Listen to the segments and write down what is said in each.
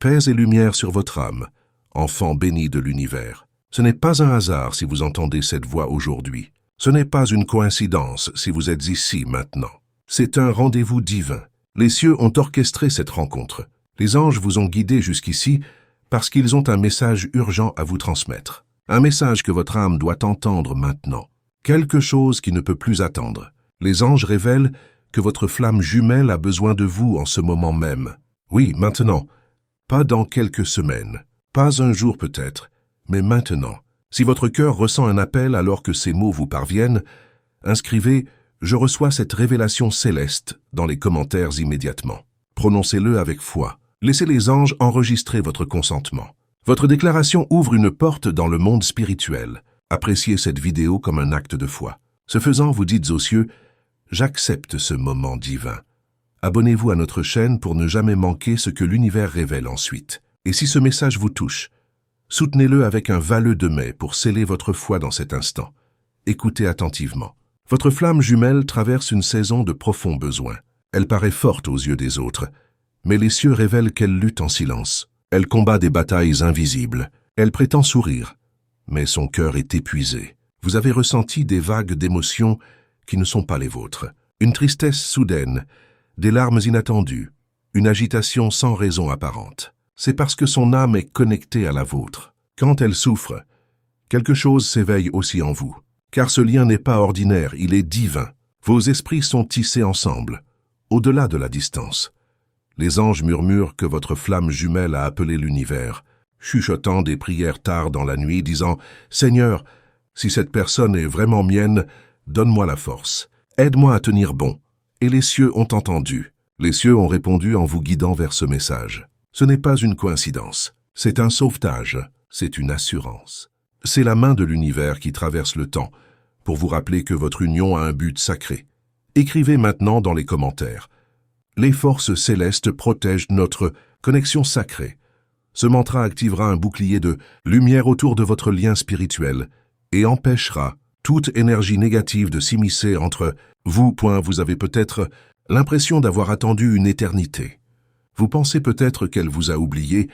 Paix et lumière sur votre âme, enfant béni de l'univers. Ce n'est pas un hasard si vous entendez cette voix aujourd'hui. Ce n'est pas une coïncidence si vous êtes ici maintenant. C'est un rendez-vous divin. Les cieux ont orchestré cette rencontre. Les anges vous ont guidé jusqu'ici parce qu'ils ont un message urgent à vous transmettre. Un message que votre âme doit entendre maintenant. Quelque chose qui ne peut plus attendre. Les anges révèlent que votre flamme jumelle a besoin de vous en ce moment même. Oui, maintenant. Pas dans quelques semaines. Pas un jour peut-être, mais maintenant. Si votre cœur ressent un appel alors que ces mots vous parviennent, inscrivez « Je reçois cette révélation céleste » dans les commentaires immédiatement. Prononcez-le avec foi. Laissez les anges enregistrer votre consentement. Votre déclaration ouvre une porte dans le monde spirituel. Appréciez cette vidéo comme un acte de foi. Ce faisant, vous dites aux cieux « J'accepte ce moment divin ». Abonnez-vous à notre chaîne pour ne jamais manquer ce que l'univers révèle ensuite. Et si ce message vous touche, soutenez-le avec un valleux de mai pour sceller votre foi dans cet instant. Écoutez attentivement. Votre flamme jumelle traverse une saison de profonds besoins. Elle paraît forte aux yeux des autres, mais les cieux révèlent qu'elle lutte en silence. Elle combat des batailles invisibles. Elle prétend sourire, mais son cœur est épuisé. Vous avez ressenti des vagues d'émotions qui ne sont pas les vôtres. Une tristesse soudaine, des larmes inattendues, une agitation sans raison apparente. C'est parce que son âme est connectée à la vôtre. Quand elle souffre, quelque chose s'éveille aussi en vous. Car ce lien n'est pas ordinaire, il est divin. Vos esprits sont tissés ensemble, au-delà de la distance. Les anges murmurent que votre flamme jumelle a appelé l'univers, chuchotant des prières tard dans la nuit, disant « Seigneur, si cette personne est vraiment mienne, donne-moi la force. Aide-moi à tenir bon. » Et les cieux ont entendu. Les cieux ont répondu en vous guidant vers ce message. Ce n'est pas une coïncidence. C'est un sauvetage. C'est une assurance. C'est la main de l'univers qui traverse le temps pour vous rappeler que votre union a un but sacré. Écrivez maintenant dans les commentaires. Les forces célestes protègent notre connexion sacrée. Ce mantra activera un bouclier de lumière autour de votre lien spirituel et empêchera toute énergie négative de s'immiscer entre vous. Vous avez peut-être l'impression d'avoir attendu une éternité. Vous pensez peut-être qu'elle vous a oublié,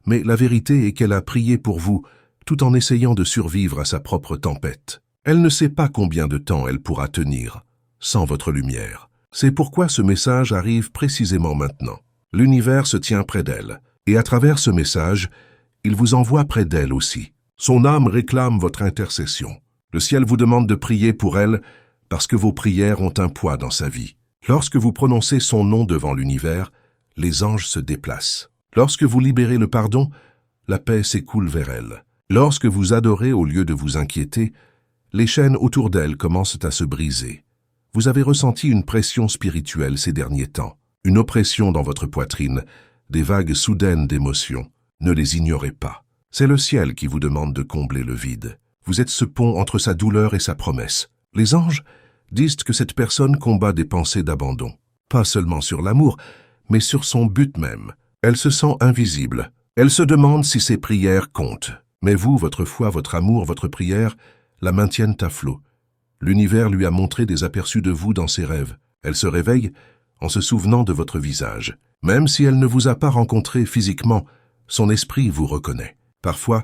mais la vérité est qu'elle a prié pour vous tout en essayant de survivre à sa propre tempête. Elle ne sait pas combien de temps elle pourra tenir sans votre lumière. C'est pourquoi ce message arrive précisément maintenant. L'univers se tient près d'elle, et à travers ce message, il vous envoie près d'elle aussi. Son âme réclame votre intercession. Le ciel vous demande de prier pour elle parce que vos prières ont un poids dans sa vie. Lorsque vous prononcez son nom devant l'univers, les anges se déplacent. Lorsque vous libérez le pardon, la paix s'écoule vers elle. Lorsque vous adorez au lieu de vous inquiéter, les chaînes autour d'elle commencent à se briser. Vous avez ressenti une pression spirituelle ces derniers temps, une oppression dans votre poitrine, des vagues soudaines d'émotions. Ne les ignorez pas. C'est le ciel qui vous demande de combler le vide. Vous êtes ce pont entre sa douleur et sa promesse. Les anges disent que cette personne combat des pensées d'abandon, pas seulement sur l'amour, mais sur son but même. Elle se sent invisible. Elle se demande si ses prières comptent. Mais vous, votre foi, votre amour, votre prière, la maintiennent à flot. L'univers lui a montré des aperçus de vous dans ses rêves. Elle se réveille en se souvenant de votre visage. Même si elle ne vous a pas rencontré physiquement, son esprit vous reconnaît. Parfois,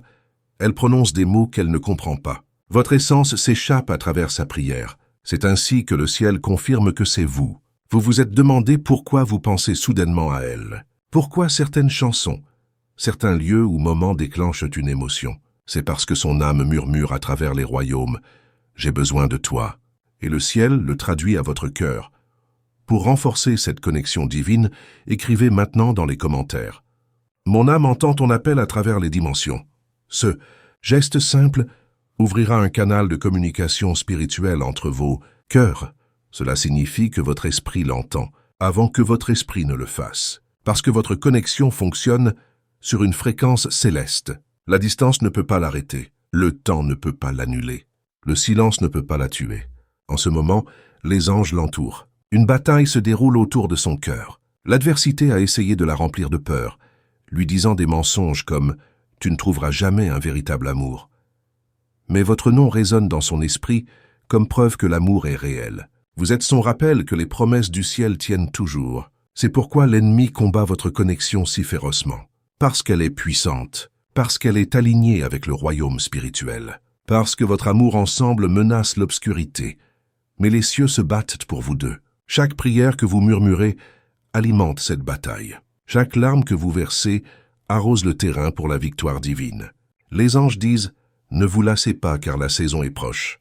elle prononce des mots qu'elle ne comprend pas. Votre essence s'échappe à travers sa prière. C'est ainsi que le ciel confirme que c'est vous. Vous vous êtes demandé pourquoi vous pensez soudainement à elle. Pourquoi certaines chansons, certains lieux ou moments déclenchent une émotion. C'est parce que son âme murmure à travers les royaumes « J'ai besoin de toi ». Et le ciel le traduit à votre cœur. Pour renforcer cette connexion divine, écrivez maintenant dans les commentaires. Mon âme entend ton appel à travers les dimensions. Ce geste simple ouvrira un canal de communication spirituelle entre vos cœurs. Cela signifie que votre esprit l'entend, avant que votre esprit ne le fasse. Parce que votre connexion fonctionne sur une fréquence céleste. La distance ne peut pas l'arrêter. Le temps ne peut pas l'annuler. Le silence ne peut pas la tuer. En ce moment, les anges l'entourent. Une bataille se déroule autour de son cœur. L'adversité a essayé de la remplir de peur, lui disant des mensonges comme « Tu ne trouveras jamais un véritable amour ». Mais votre nom résonne dans son esprit comme preuve que l'amour est réel. Vous êtes son rappel que les promesses du ciel tiennent toujours. C'est pourquoi l'ennemi combat votre connexion si férocement. parce qu'elle est puissante, parce qu'elle est alignée avec le royaume spirituel, parce que votre amour ensemble menace l'obscurité. Mais les cieux se battent pour vous deux. Chaque prière que vous murmurez alimente cette bataille. Chaque larme que vous versez arrose le terrain pour la victoire divine. Les anges disent « Ne vous lassez pas car la saison est proche.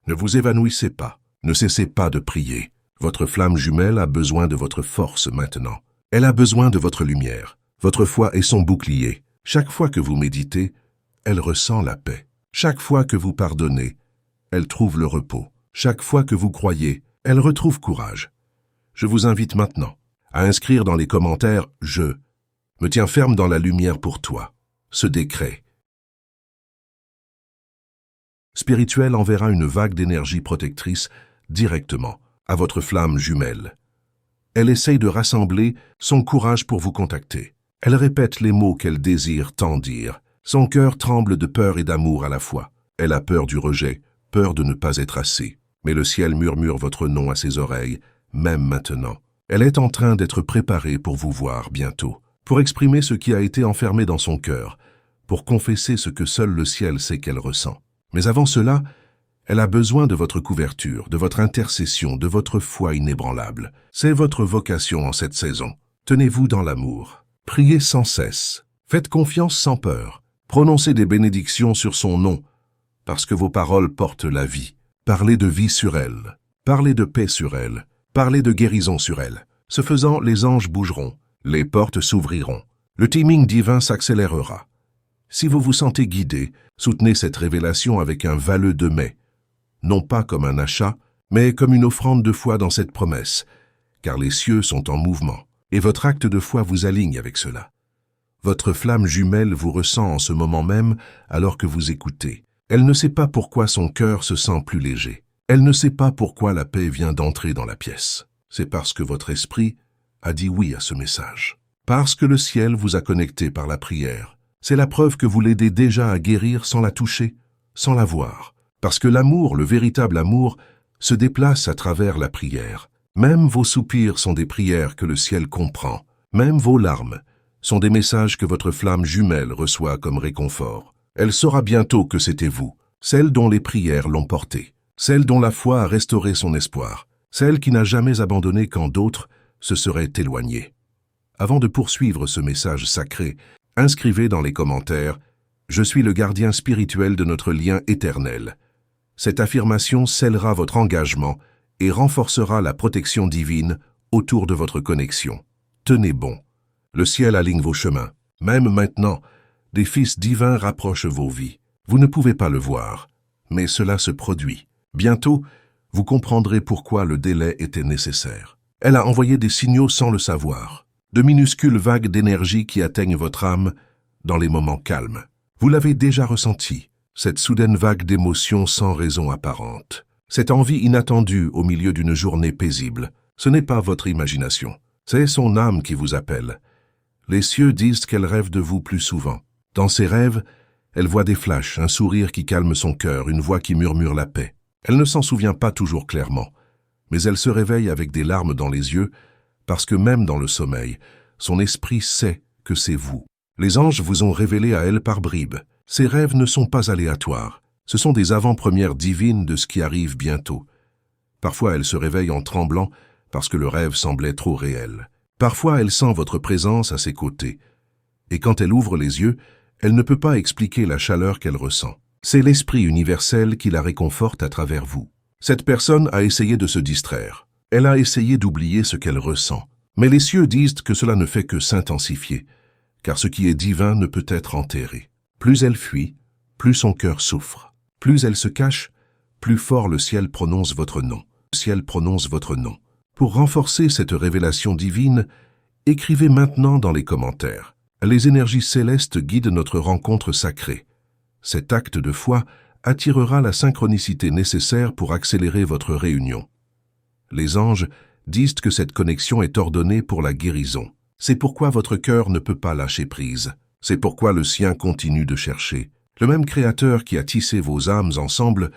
Ne vous évanouissez pas, ne cessez pas de prier. Votre flamme jumelle a besoin de votre force maintenant. Elle a besoin de votre lumière. Votre foi est son bouclier. Chaque fois que vous méditez, elle ressent la paix. Chaque fois que vous pardonnez, elle trouve le repos. Chaque fois que vous croyez, elle retrouve courage. Je vous invite maintenant à inscrire dans les commentaires « Je me tiens ferme dans la lumière pour toi ». Ce décret spirituel enverra une vague d'énergie protectrice directement à votre flamme jumelle. Elle essaye de rassembler son courage pour vous contacter. Elle répète les mots qu'elle désire tant dire. Son cœur tremble de peur et d'amour à la fois. Elle a peur du rejet, peur de ne pas être assez. Mais le ciel murmure votre nom à ses oreilles, même maintenant. Elle est en train d'être préparée pour vous voir bientôt, pour exprimer ce qui a été enfermé dans son cœur, pour confesser ce que seul le ciel sait qu'elle ressent. Mais avant cela, elle a besoin de votre couverture, de votre intercession, de votre foi inébranlable. C'est votre vocation en cette saison. Tenez-vous dans l'amour. Priez sans cesse. Faites confiance sans peur. Prononcez des bénédictions sur son nom, parce que vos paroles portent la vie. Parlez de vie sur elle. Parlez de paix sur elle. Parlez de guérison sur elle. Ce faisant, les anges bougeront. Les portes s'ouvriront. Le timing divin s'accélérera. Si vous vous sentez guidé, soutenez cette révélation avec un valleux de mai. Non pas comme un achat, mais comme une offrande de foi dans cette promesse, car les cieux sont en mouvement, et votre acte de foi vous aligne avec cela. Votre flamme jumelle vous ressent en ce moment même alors que vous écoutez. Elle ne sait pas pourquoi son cœur se sent plus léger. Elle ne sait pas pourquoi la paix vient d'entrer dans la pièce. C'est parce que votre esprit a dit oui à ce message. Parce que le ciel vous a connecté par la prière. C'est la preuve que vous l'aidez déjà à guérir sans la toucher, sans la voir. Parce que l'amour, le véritable amour, se déplace à travers la prière. Même vos soupirs sont des prières que le ciel comprend. Même vos larmes sont des messages que votre flamme jumelle reçoit comme réconfort. Elle saura bientôt que c'était vous, celle dont les prières l'ont portée, celle dont la foi a restauré son espoir, celle qui n'a jamais abandonné quand d'autres se seraient éloignés. Avant de poursuivre ce message sacré, inscrivez dans les commentaires « Je suis le gardien spirituel de notre lien éternel ». Cette affirmation scellera votre engagement et renforcera la protection divine autour de votre connexion. Tenez bon. Le ciel aligne vos chemins. Même maintenant, des fils divins rapprochent vos vies. Vous ne pouvez pas le voir, mais cela se produit. Bientôt, vous comprendrez pourquoi le délai était nécessaire. Elle a envoyé des signaux sans le savoir, de minuscules vagues d'énergie qui atteignent votre âme dans les moments calmes. Vous l'avez déjà ressenti, cette soudaine vague d'émotions sans raison apparente. Cette envie inattendue au milieu d'une journée paisible. Ce n'est pas votre imagination, c'est son âme qui vous appelle. Les cieux disent qu'elle rêve de vous plus souvent. Dans ses rêves, elle voit des flashs, un sourire qui calme son cœur, une voix qui murmure la paix. Elle ne s'en souvient pas toujours clairement, mais elle se réveille avec des larmes dans les yeux, parce que même dans le sommeil, son esprit sait que c'est vous. Les anges vous ont révélé à elle par bribes. Ces rêves ne sont pas aléatoires. Ce sont des avant-premières divines de ce qui arrive bientôt. Parfois, elle se réveille en tremblant parce que le rêve semblait trop réel. Parfois, elle sent votre présence à ses côtés. Et quand elle ouvre les yeux, elle ne peut pas expliquer la chaleur qu'elle ressent. C'est l'esprit universel qui la réconforte à travers vous. Cette personne a essayé de se distraire. Elle a essayé d'oublier ce qu'elle ressent. Mais les cieux disent que cela ne fait que s'intensifier, car ce qui est divin ne peut être enterré. Plus elle fuit, plus son cœur souffre. Plus elle se cache, plus fort le ciel prononce votre nom. Le ciel prononce votre nom. Pour renforcer cette révélation divine, écrivez maintenant dans les commentaires. Les énergies célestes guident notre rencontre sacrée. Cet acte de foi attirera la synchronicité nécessaire pour accélérer votre réunion. Les anges disent que cette connexion est ordonnée pour la guérison. C'est pourquoi votre cœur ne peut pas lâcher prise. C'est pourquoi le sien continue de chercher. Le même Créateur qui a tissé vos âmes ensemble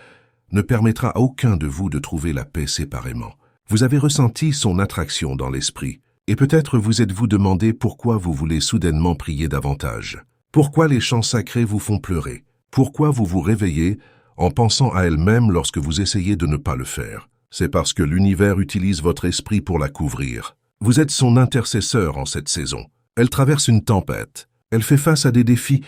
ne permettra à aucun de vous de trouver la paix séparément. Vous avez ressenti son attraction dans l'esprit. Et peut-être vous êtes-vous demandé pourquoi vous voulez soudainement prier davantage. Pourquoi les chants sacrés vous font pleurer? Pourquoi vous vous réveillez en pensant à elle-même lorsque vous essayez de ne pas le faire? C'est parce que l'univers utilise votre esprit pour la couvrir. Vous êtes son intercesseur en cette saison. Elle traverse une tempête. Elle fait face à des défis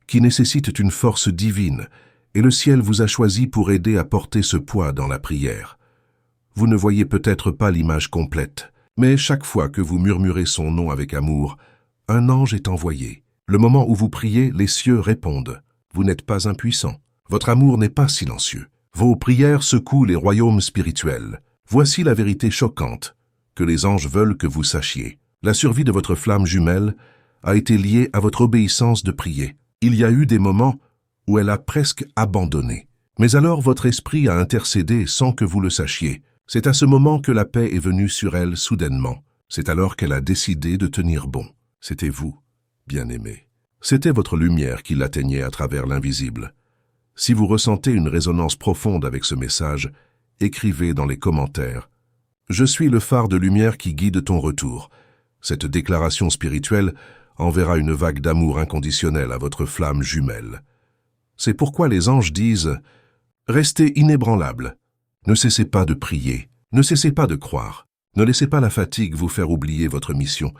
qui nécessitent une force divine, et le ciel vous a choisi pour aider à porter ce poids dans la prière. Vous ne voyez peut-être pas l'image complète, mais chaque fois que vous murmurez son nom avec amour, un ange est envoyé. Le moment où vous priez, les cieux répondent. Vous n'êtes pas impuissant. Votre amour n'est pas silencieux. Vos prières secouent les royaumes spirituels. Voici la vérité choquante que les anges veulent que vous sachiez. La survie de votre flamme jumelle a été liée à votre obéissance de prier. Il y a eu des moments où elle a presque abandonné. Mais alors votre esprit a intercédé sans que vous le sachiez. C'est à ce moment que la paix est venue sur elle soudainement. C'est alors qu'elle a décidé de tenir bon. C'était vous, bien-aimé. C'était votre lumière qui l'atteignait à travers l'invisible. Si vous ressentez une résonance profonde avec ce message, écrivez dans les commentaires « Je suis le phare de lumière qui guide ton retour ». Cette déclaration spirituelle enverra une vague d'amour inconditionnel à votre flamme jumelle. C'est pourquoi les anges disent « Restez inébranlables, ne cessez pas de prier, ne cessez pas de croire, ne laissez pas la fatigue vous faire oublier votre mission,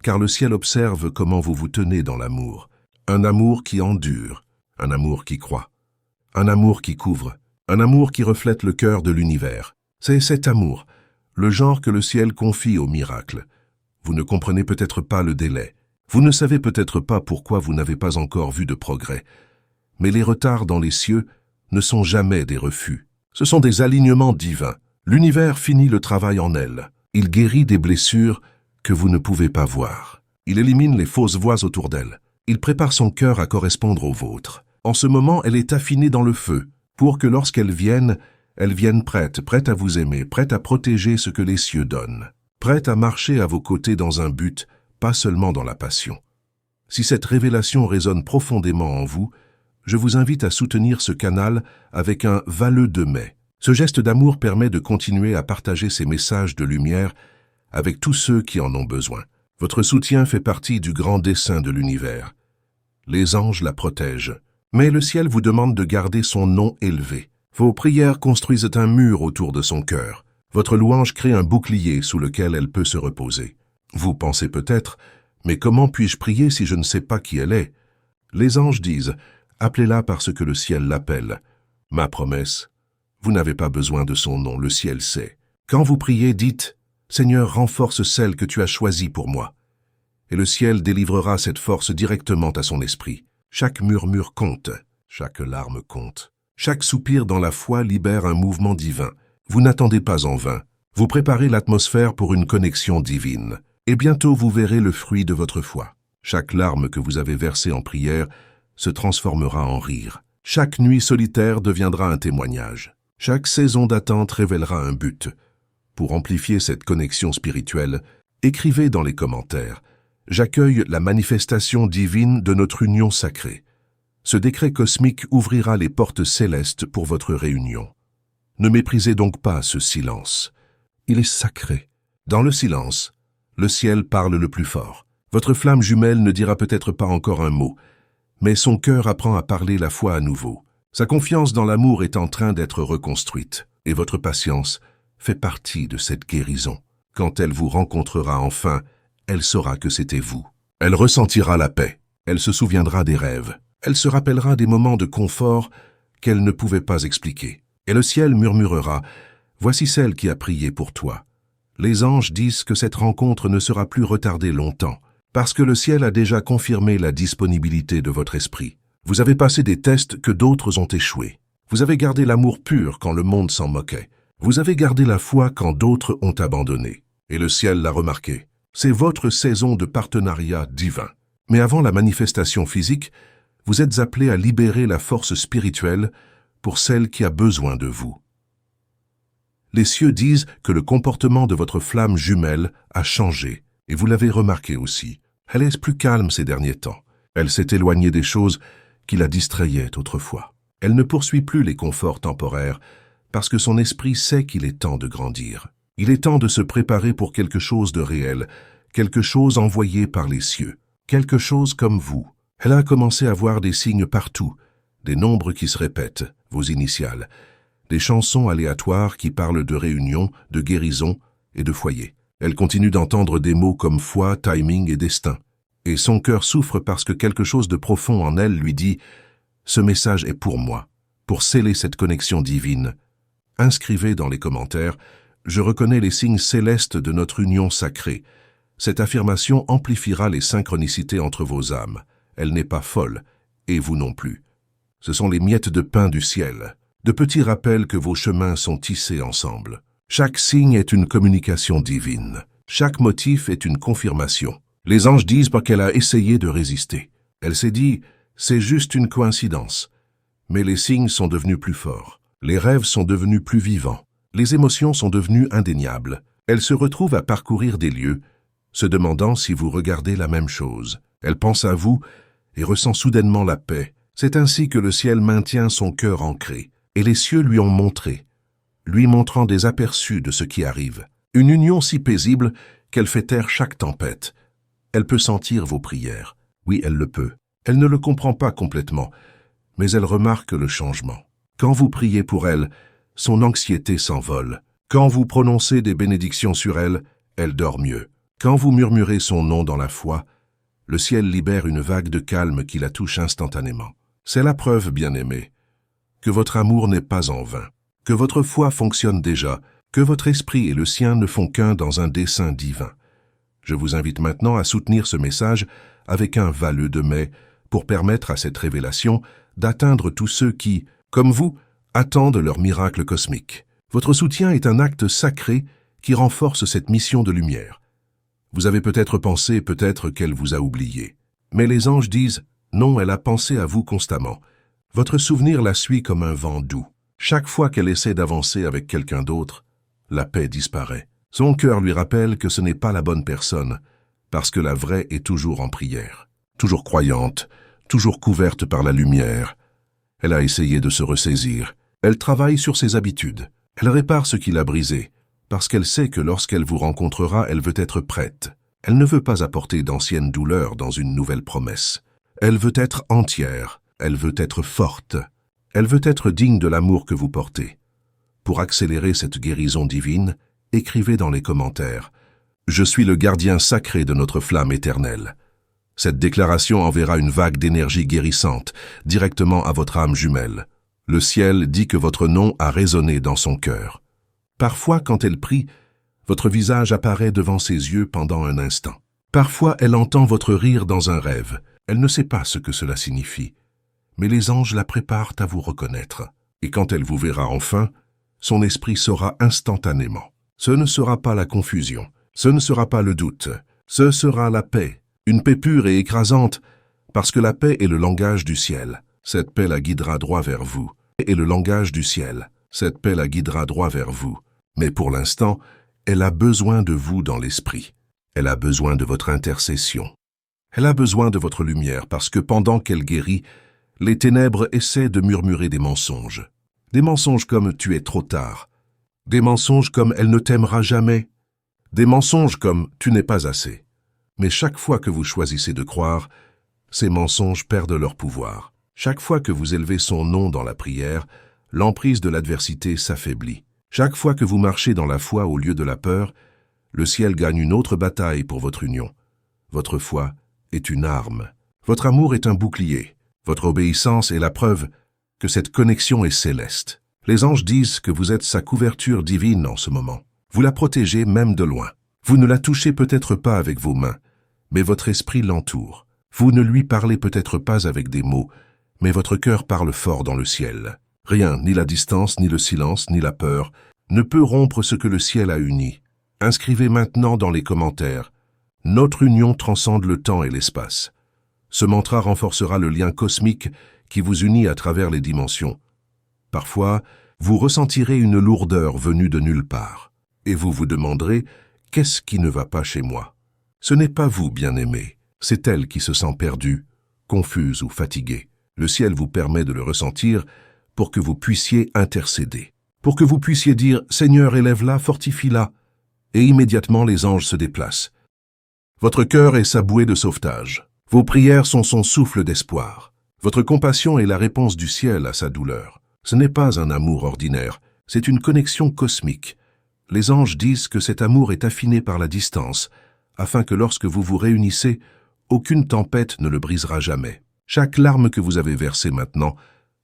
car le ciel observe comment vous vous tenez dans l'amour, un amour qui endure, un amour qui croit, un amour qui couvre, un amour qui reflète le cœur de l'univers. C'est cet amour, le genre que le ciel confie au miracle. Vous ne comprenez peut-être pas le délai, vous ne savez peut-être pas pourquoi vous n'avez pas encore vu de progrès, mais les retards dans les cieux ne sont jamais des refus. Ce sont des alignements divins. L'univers finit le travail en elle. Il guérit des blessures que vous ne pouvez pas voir. Il élimine les fausses voix autour d'elle. Il prépare son cœur à correspondre au vôtre. En ce moment, elle est affinée dans le feu, pour que lorsqu'elle vienne prête à vous aimer, prête à protéger ce que les cieux donnent, prête à marcher à vos côtés dans un but, pas seulement dans la passion. Si cette révélation résonne profondément en vous, je vous invite à soutenir ce canal avec un valleux de mai. Ce geste d'amour permet de continuer à partager ces messages de lumière avec tous ceux qui en ont besoin. Votre soutien fait partie du grand dessein de l'univers. Les anges la protègent, mais le ciel vous demande de garder son nom élevé. Vos prières construisent un mur autour de son cœur. Votre louange crée un bouclier sous lequel elle peut se reposer. Vous pensez peut-être, mais comment puis-je prier si je ne sais pas qui elle est? Les anges disent, appelez-la parce que le ciel l'appelle. Ma promesse, vous n'avez pas besoin de son nom, le ciel sait. Quand vous priez, dites, Seigneur, renforce celle que tu as choisie pour moi. Et le ciel délivrera cette force directement à son esprit. Chaque murmure compte, chaque larme compte. Chaque soupir dans la foi libère un mouvement divin. Vous n'attendez pas en vain. Vous préparez l'atmosphère pour une connexion divine. Et bientôt vous verrez le fruit de votre foi. Chaque larme que vous avez versée en prière se transformera en rire. Chaque nuit solitaire deviendra un témoignage. Chaque saison d'attente révélera un but. Pour amplifier cette connexion spirituelle, écrivez dans les commentaires « J'accueille la manifestation divine de notre union sacrée ». Ce décret cosmique ouvrira les portes célestes pour votre réunion. Ne méprisez donc pas ce silence. Il est sacré. Dans le silence, le ciel parle le plus fort. Votre flamme jumelle ne dira peut-être pas encore un mot, mais son cœur apprend à parler la foi à nouveau. Sa confiance dans l'amour est en train d'être reconstruite, et votre patience fait partie de cette guérison. Quand elle vous rencontrera enfin, elle saura que c'était vous. Elle ressentira la paix. Elle se souviendra des rêves. Elle se rappellera des moments de confort qu'elle ne pouvait pas expliquer. Et le ciel murmurera « Voici celle qui a prié pour toi ». Les anges disent que cette rencontre ne sera plus retardée longtemps, parce que le ciel a déjà confirmé la disponibilité de votre esprit. Vous avez passé des tests que d'autres ont échoués. Vous avez gardé l'amour pur quand le monde s'en moquait. Vous avez gardé la foi quand d'autres ont abandonné. Et le ciel l'a remarqué. C'est votre saison de partenariat divin. Mais avant la manifestation physique, vous êtes appelé à libérer la force spirituelle pour celle qui a besoin de vous. Les cieux disent que le comportement de votre flamme jumelle a changé, et vous l'avez remarqué aussi. Elle est plus calme ces derniers temps. Elle s'est éloignée des choses qui la distrayaient autrefois. Elle ne poursuit plus les conforts temporaires, parce que son esprit sait qu'il est temps de grandir. Il est temps de se préparer pour quelque chose de réel, quelque chose envoyé par les cieux, quelque chose comme vous. Elle a commencé à voir des signes partout, des nombres qui se répètent, vos initiales, des chansons aléatoires qui parlent de réunion, de guérison et de foyer. Elle continue d'entendre des mots comme foi, timing et destin. Et son cœur souffre parce que quelque chose de profond en elle lui dit « Ce message est pour moi, pour sceller cette connexion divine. » Inscrivez dans les commentaires « Je reconnais les signes célestes de notre union sacrée. » Cette affirmation amplifiera les synchronicités entre vos âmes. Elle n'est pas folle, et vous non plus. Ce sont les miettes de pain du ciel, de petits rappels que vos chemins sont tissés ensemble. Chaque signe est une communication divine. Chaque motif est une confirmation. Les anges disent pas qu'elle a essayé de résister. Elle s'est dit, c'est juste une coïncidence. Mais les signes sont devenus plus forts. Les rêves sont devenus plus vivants. Les émotions sont devenues indéniables. Elle se retrouve à parcourir des lieux, se demandant si vous regardez la même chose. Elle pense à vous et ressent soudainement la paix. C'est ainsi que le ciel maintient son cœur ancré. Et les cieux lui ont montré, lui montrant des aperçus de ce qui arrive. Une union si paisible qu'elle fait taire chaque tempête. Elle peut sentir vos prières. Oui, elle le peut. Elle ne le comprend pas complètement, mais elle remarque le changement. Quand vous priez pour elle, son anxiété s'envole. Quand vous prononcez des bénédictions sur elle, elle dort mieux. Quand vous murmurez son nom dans la foi, le ciel libère une vague de calme qui la touche instantanément. C'est la preuve, bien-aimée, que votre amour n'est pas en vain, que votre foi fonctionne déjà, que votre esprit et le sien ne font qu'un dans un dessein divin. Je vous invite maintenant à soutenir ce message avec un vœu de mai pour permettre à cette révélation d'atteindre tous ceux qui, comme vous, attendent leur miracle cosmique. Votre soutien est un acte sacré qui renforce cette mission de lumière. Vous avez peut-être pensé, peut-être qu'elle vous a oublié. Mais les anges disent, non, elle a pensé à vous constamment. Votre souvenir la suit comme un vent doux. Chaque fois qu'elle essaie d'avancer avec quelqu'un d'autre, la paix disparaît. Son cœur lui rappelle que ce n'est pas la bonne personne, parce que la vraie est toujours en prière, toujours croyante, toujours couverte par la lumière. Elle a essayé de se ressaisir. Elle travaille sur ses habitudes. Elle répare ce qui l'a brisé, parce qu'elle sait que lorsqu'elle vous rencontrera, elle veut être prête. Elle ne veut pas apporter d'anciennes douleurs dans une nouvelle promesse. Elle veut être entière. Elle veut être forte. Elle veut être digne de l'amour que vous portez. Pour accélérer cette guérison divine, écrivez dans les commentaires « Je suis le gardien sacré de notre flamme éternelle ». Cette déclaration enverra une vague d'énergie guérissante directement à votre âme jumelle. Le ciel dit que votre nom a résonné dans son cœur. Parfois, quand elle prie, votre visage apparaît devant ses yeux pendant un instant. Parfois, elle entend votre rire dans un rêve. Elle ne sait pas ce que cela signifie. Mais les anges la préparent à vous reconnaître. Et quand elle vous verra enfin, son esprit saura instantanément. Ce ne sera pas la confusion, ce ne sera pas le doute, ce sera la paix, une paix pure et écrasante, parce que la paix est le langage du ciel. Cette paix la guidera droit vers vous. Et le langage du ciel, cette paix la guidera droit vers vous. Mais pour l'instant, elle a besoin de vous dans l'esprit. Elle a besoin de votre intercession. Elle a besoin de votre lumière parce que pendant qu'elle guérit, les ténèbres essaient de murmurer des mensonges. Des mensonges comme « tu es trop tard ». Des mensonges comme « elle ne t'aimera jamais ». Des mensonges comme « tu n'es pas assez ». Mais chaque fois que vous choisissez de croire, ces mensonges perdent leur pouvoir. Chaque fois que vous élevez son nom dans la prière, l'emprise de l'adversité s'affaiblit. Chaque fois que vous marchez dans la foi au lieu de la peur, le ciel gagne une autre bataille pour votre union. Votre foi est une arme. Votre amour est un bouclier. Votre obéissance est la preuve que cette connexion est céleste. Les anges disent que vous êtes sa couverture divine en ce moment. Vous la protégez même de loin. Vous ne la touchez peut-être pas avec vos mains, mais votre esprit l'entoure. Vous ne lui parlez peut-être pas avec des mots, mais votre cœur parle fort dans le ciel. Rien, ni la distance, ni le silence, ni la peur, ne peut rompre ce que le ciel a uni. Inscrivez maintenant dans les commentaires. Notre union transcende le temps et l'espace. Ce mantra renforcera le lien cosmique qui vous unit à travers les dimensions. Parfois, vous ressentirez une lourdeur venue de nulle part, et vous vous demanderez « qu'est-ce qui ne va pas chez moi ?» Ce n'est pas vous, bien-aimé, c'est elle qui se sent perdue, confuse ou fatiguée. Le ciel vous permet de le ressentir pour que vous puissiez intercéder, pour que vous puissiez dire « Seigneur, élève-la, fortifie-la ». et immédiatement les anges se déplacent. Votre cœur est sa bouée de sauvetage. Vos prières sont son souffle d'espoir. Votre compassion est la réponse du ciel à sa douleur. Ce n'est pas un amour ordinaire, c'est une connexion cosmique. Les anges disent que cet amour est affiné par la distance, afin que lorsque vous vous réunissez, aucune tempête ne le brisera jamais. Chaque larme que vous avez versée maintenant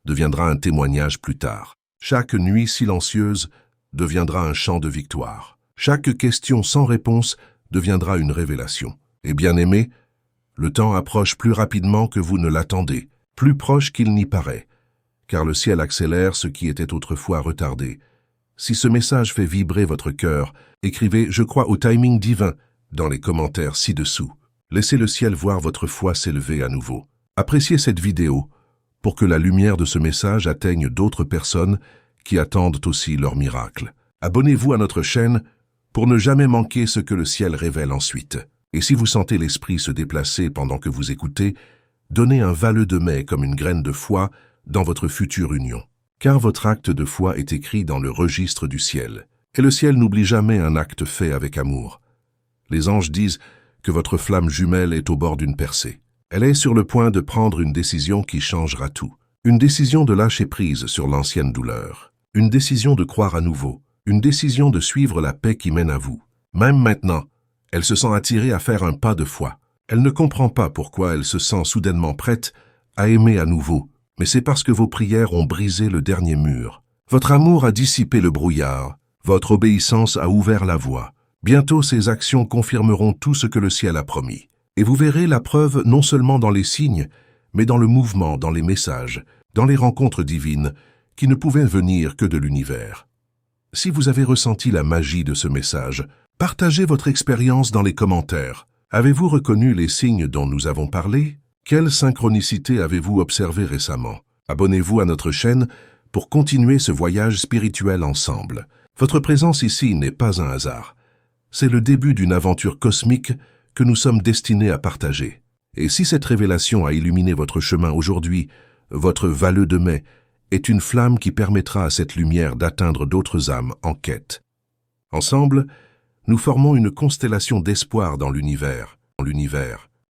deviendra un témoignage plus tard. Chaque nuit silencieuse deviendra un chant de victoire. Chaque question sans réponse deviendra une révélation. Et bien-aimés, le temps approche plus rapidement que vous ne l'attendez, plus proche qu'il n'y paraît, car le ciel accélère ce qui était autrefois retardé. Si ce message fait vibrer votre cœur, écrivez « Je crois au timing divin » dans les commentaires ci-dessous. Laissez le ciel voir votre foi s'élever à nouveau. Appréciez cette vidéo pour que la lumière de ce message atteigne d'autres personnes qui attendent aussi leur miracle. Abonnez-vous à notre chaîne pour ne jamais manquer ce que le ciel révèle ensuite. Et si vous sentez l'esprit se déplacer pendant que vous écoutez, donnez un vœu de mai comme une graine de foi dans votre future union. Car votre acte de foi est écrit dans le registre du ciel. Et le ciel n'oublie jamais un acte fait avec amour. Les anges disent que votre flamme jumelle est au bord d'une percée. Elle est sur le point de prendre une décision qui changera tout. Une décision de lâcher prise sur l'ancienne douleur. Une décision de croire à nouveau. Une décision de suivre la paix qui mène à vous. Même maintenant, elle se sent attirée à faire un pas de foi. Elle ne comprend pas pourquoi elle se sent soudainement prête à aimer à nouveau, mais c'est parce que vos prières ont brisé le dernier mur. Votre amour a dissipé le brouillard. Votre obéissance a ouvert la voie. Bientôt, ces actions confirmeront tout ce que le ciel a promis. Et vous verrez la preuve non seulement dans les signes, mais dans le mouvement, dans les messages, dans les rencontres divines, qui ne pouvaient venir que de l'univers. Si vous avez ressenti la magie de ce message, partagez votre expérience dans les commentaires. Avez-vous reconnu les signes dont nous avons parlé? Quelle synchronicité avez-vous observé récemment? Abonnez-vous à notre chaîne pour continuer ce voyage spirituel ensemble. Votre présence ici n'est pas un hasard. C'est le début d'une aventure cosmique que nous sommes destinés à partager. Et si cette révélation a illuminé votre chemin aujourd'hui, votre vœu de mai est une flamme qui permettra à cette lumière d'atteindre d'autres âmes en quête. Ensemble, nous formons une constellation d'espoir dans l'univers.